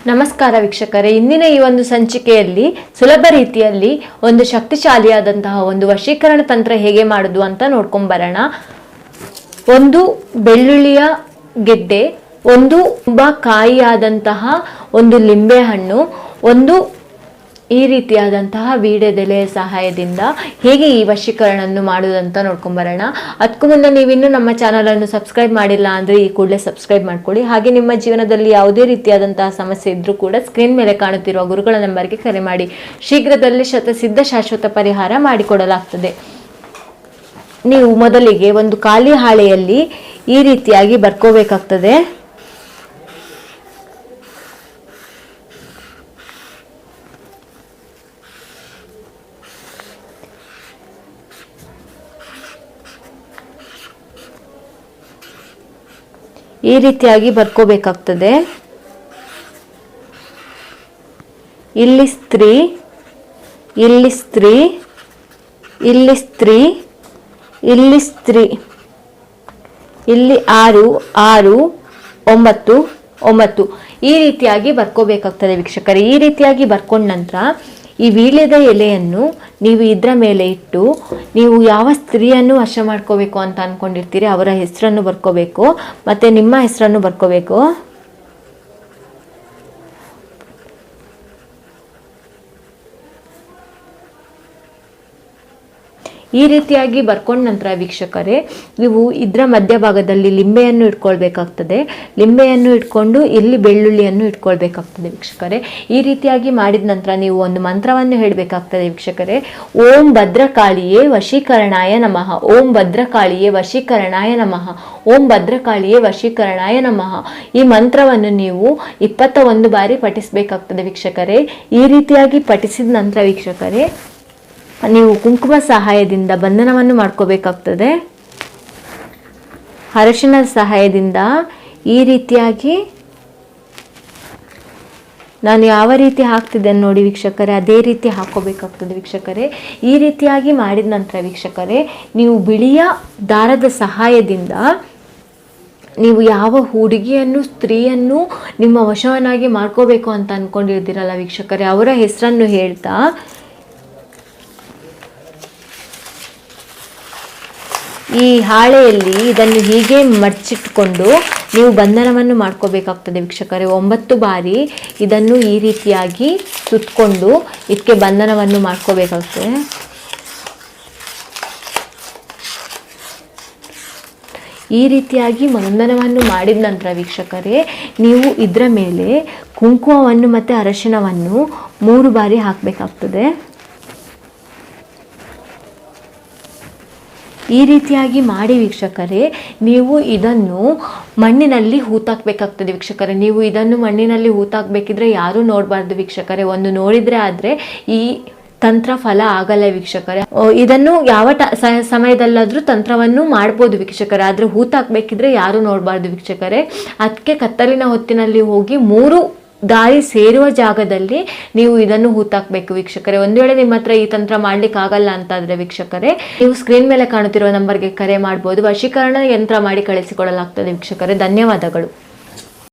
ನಮಸ್ಕಾರ ವೀಕ್ಷಕರೇ, ಇಂದಿನ ಈ ಒಂದು ಸಂಚಿಕೆಯಲ್ಲಿ ಸುಲಭ ರೀತಿಯಲ್ಲಿ ಒಂದು ಶಕ್ತಿಶಾಲಿಯಾದಂತಹ ಒಂದು ವಶೀಕರಣ ತಂತ್ರ ಹೇಗೆ ಮಾಡುದು ಅಂತ ನೋಡ್ಕೊಂಡ್ ಬರೋಣ. ಒಂದು ಬೆಳ್ಳುಳ್ಳಿಯ ಗೆಡ್ಡೆ, ಒಂದು ತುಂಬಾ ಕಾಯಿಯಾದಂತಹ ಒಂದು ಲಿಂಬೆ ಹಣ್ಣು, ಒಂದು ಈ ರೀತಿಯಾದಂತಹ ವೀಳ್ಯದೆಲೆಯ ಸಹಾಯದಿಂದ ಹೇಗೆ ಈ ವಶೀಕರಣವನ್ನು ಮಾಡುವುದಂತ ನೋಡ್ಕೊಂಡ್ ಬರೋಣ. ಅದಕ್ಕೂ ಮುನ್ನ ನೀವಿನ್ನೂ ನಮ್ಮ ಚಾನಲನ್ನು ಸಬ್ಸ್ಕ್ರೈಬ್ ಮಾಡಿಲ್ಲ ಅಂದರೆ ಈ ಕೂಡಲೇ ಸಬ್ಸ್ಕ್ರೈಬ್ ಮಾಡ್ಕೊಳ್ಳಿ. ಹಾಗೆ ನಿಮ್ಮ ಜೀವನದಲ್ಲಿ ಯಾವುದೇ ರೀತಿಯಾದಂತಹ ಸಮಸ್ಯೆ ಇದ್ರೂ ಕೂಡ ಸ್ಕ್ರೀನ್ ಮೇಲೆ ಕಾಣುತ್ತಿರುವ ಗುರುಗಳ ನಂಬರ್ಗೆ ಕರೆ ಮಾಡಿ. ಶೀಘ್ರದಲ್ಲಿ ಶತಸಿದ್ಧ ಶಾಶ್ವತ ಪರಿಹಾರ ಮಾಡಿಕೊಡಲಾಗ್ತದೆ. ನೀವು ಮೊದಲಿಗೆ ಒಂದು ಖಾಲಿ ಹಾಳೆಯಲ್ಲಿ ಈ ರೀತಿಯಾಗಿ ಬರ್ಕೋಬೇಕಾಗ್ತದೆ. ಈ ರೀತಿಯಾಗಿ ಬರ್ಕೋಬೇಕಾಗ್ತದೆ. ಇಲ್ಲಿ ಸ್ತ್ರೀ, ಇಲ್ಲಿ ಸ್ತ್ರೀ, ಇಲ್ಲಿ ಸ್ತ್ರೀ, ಇಲ್ಲಿ ಸ್ತ್ರೀ, ಇಲ್ಲಿ 6 6 9 9 ಈ ರೀತಿಯಾಗಿ ಬರ್ಕೋಬೇಕಾಗ್ತದೆ ವೀಕ್ಷಕರೇ. ಈ ರೀತಿಯಾಗಿ ಬರ್ಕೊಂಡ ನಂತರ ಈ ವೀಳ್ಯದ ಎಲೆಯನ್ನು ನೀವು ಇದರ ಮೇಲೆ ಇಟ್ಟು ನೀವು ಯಾವ ಸ್ತ್ರೀಯನ್ನು ವಶ ಮಾಡ್ಕೋಬೇಕು ಅಂತ ಅನ್ಕೊಂಡಿರ್ತೀರಿ ಅವರ ಹೆಸರನ್ನು ಬರ್ಕೋಬೇಕು, ಮತ್ತೆ ನಿಮ್ಮ ಹೆಸರನ್ನು ಬರ್ಕೋಬೇಕು. ಈ ರೀತಿಯಾಗಿ ಬರ್ಕೊಂಡ ನಂತರ ವೀಕ್ಷಕರೇ, ನೀವು ಇದರ ಮಧ್ಯಭಾಗದಲ್ಲಿ ಲಿಂಬೆಯನ್ನು ಇಟ್ಕೊಳ್ಬೇಕಾಗ್ತದೆ. ಲಿಂಬೆಯನ್ನು ಇಟ್ಕೊಂಡು ಇಲ್ಲಿ ಬೆಳ್ಳುಳ್ಳಿಯನ್ನು ಇಟ್ಕೊಳ್ಬೇಕಾಗ್ತದೆ ವೀಕ್ಷಕರೇ. ಈ ರೀತಿಯಾಗಿ ಮಾಡಿದ ನಂತರ ನೀವು ಒಂದು ಮಂತ್ರವನ್ನು ಹೇಳಬೇಕಾಗ್ತದೆ ವೀಕ್ಷಕರೇ. ಓಂ ಭದ್ರಕಾಳಿಯೇ ವಶೀಕರಣಾಯ ನಮಃ, ಓಂ ಭದ್ರಕಾಳಿಯೇ ವಶೀಕರಣಾಯ ನಮಃ, ಓಂ ಭದ್ರಕಾಳಿಯೇ ವಶೀಕರಣಾಯ ನಮಃ. ಈ ಮಂತ್ರವನ್ನು ನೀವು 21 ಬಾರಿ ಪಠಿಸಬೇಕಾಗ್ತದೆ ವೀಕ್ಷಕರೇ. ಈ ರೀತಿಯಾಗಿ ಪಠಿಸಿದ ನಂತರ ವೀಕ್ಷಕರೇ, ನೀವು ಕುಂಕುಮ ಸಹಾಯದಿಂದ ಬಂಧನವನ್ನು ಮಾಡ್ಕೋಬೇಕಾಗ್ತದೆ. ಅರಿಶಿಣದ ಸಹಾಯದಿಂದ ಈ ರೀತಿಯಾಗಿ ನಾನು ಯಾವ ರೀತಿ ಹಾಕ್ತಿದ್ದೇನೆ ನೋಡಿ ವೀಕ್ಷಕರೇ, ಅದೇ ರೀತಿ ಹಾಕೋಬೇಕಾಗ್ತದೆ ವೀಕ್ಷಕರೇ. ಈ ರೀತಿಯಾಗಿ ಮಾಡಿದ ನಂತರ ವೀಕ್ಷಕರೇ, ನೀವು ಬಿಳಿಯ ದಾರದ ಸಹಾಯದಿಂದ ನೀವು ಯಾವ ಹುಡುಗಿಯನ್ನು ಸ್ತ್ರೀಯನ್ನು ನಿಮ್ಮ ವಶವನ್ನಾಗಿ ಮಾಡ್ಕೋಬೇಕು ಅಂತ ಅನ್ಕೊಂಡಿರ್ತೀರಲ್ಲ ವೀಕ್ಷಕರೇ, ಅವರ ಹೆಸರನ್ನು ಹೇಳ್ತಾ ಈ ಹಾಳೆಯಲ್ಲಿ ಇದನ್ನು ಹೀಗೆ ಮಡಚಿಟ್ಕೊಂಡು ನೀವು ಬಂಧನವನ್ನು ಮಾಡ್ಕೋಬೇಕಾಗ್ತದೆ ವೀಕ್ಷಕರೇ. 9 ಬಾರಿ ಇದನ್ನು ಈ ರೀತಿಯಾಗಿ ಸುತ್ತಕೊಂಡು ಇದಕ್ಕೆ ಬಂಧನವನ್ನು ಮಾಡ್ಕೋಬೇಕಾಗ್ತದೆ. ಈ ರೀತಿಯಾಗಿ ಬಂಧನವನ್ನು ಮಾಡಿದ ನಂತರ ವೀಕ್ಷಕರೇ, ನೀವು ಇದರ ಮೇಲೆ ಕುಂಕುಮವನ್ನು ಮತ್ತು ಅರಿಶಿಣವನ್ನು 3 ಬಾರಿ ಹಾಕಬೇಕಾಗ್ತದೆ. ಈ ರೀತಿಯಾಗಿ ಮಾಡಿ ವೀಕ್ಷಕರೇ, ನೀವು ಇದನ್ನು ಮಣ್ಣಿನಲ್ಲಿ ಹೂತಾಕ್ಬೇಕಾಗ್ತದೆ ವೀಕ್ಷಕರೇ. ನೀವು ಇದನ್ನು ಮಣ್ಣಿನಲ್ಲಿ ಹೂತಾಕ್ಬೇಕಿದ್ರೆ ಯಾರೂ ನೋಡಬಾರ್ದು ವೀಕ್ಷಕರೇ. ಒಂದು ನೋಡಿದರೆ ಆದರೆ ಈ ತಂತ್ರ ಫಲ ಆಗಲ್ಲ ವೀಕ್ಷಕರೇ. ಇದನ್ನು ಯಾವ ಸಮಯದಲ್ಲಾದರೂ ತಂತ್ರವನ್ನು ಮಾಡ್ಬೋದು ವೀಕ್ಷಕರೇ, ಆದರೆ ಹೂತಾಕ್ಬೇಕಿದ್ರೆ ಯಾರೂ ನೋಡಬಾರ್ದು ವೀಕ್ಷಕರೇ. ಅದಕ್ಕೆ ಕತ್ತಲಿನ ಹೊತ್ತಿನಲ್ಲಿ ಹೋಗಿ 3 ದಾರಿ ಸೇರುವ ಜಾಗದಲ್ಲಿ ನೀವು ಇದನ್ನು ಹೂತಾಕ್ಬೇಕು ವೀಕ್ಷಕರೇ. ಒಂದು ವೇಳೆ ನಿಮ್ಮ ಹತ್ರ ಈ ತಂತ್ರ ಮಾಡ್ಲಿಕ್ಕೆ ಆಗಲ್ಲ ಅಂತಾದ್ರೆ ವೀಕ್ಷಕರೇ, ನೀವು ಸ್ಕ್ರೀನ್ ಮೇಲೆ ಕಾಣುತ್ತಿರುವ ನಂಬರ್ಗೆ ಕರೆ ಮಾಡ್ಬೋದು. ವಶೀಕರಣ ಯಂತ್ರ ಮಾಡಿ ಕಳಿಸಿಕೊಡಲಾಗ್ತದೆ ವೀಕ್ಷಕರೇ. ಧನ್ಯವಾದಗಳು.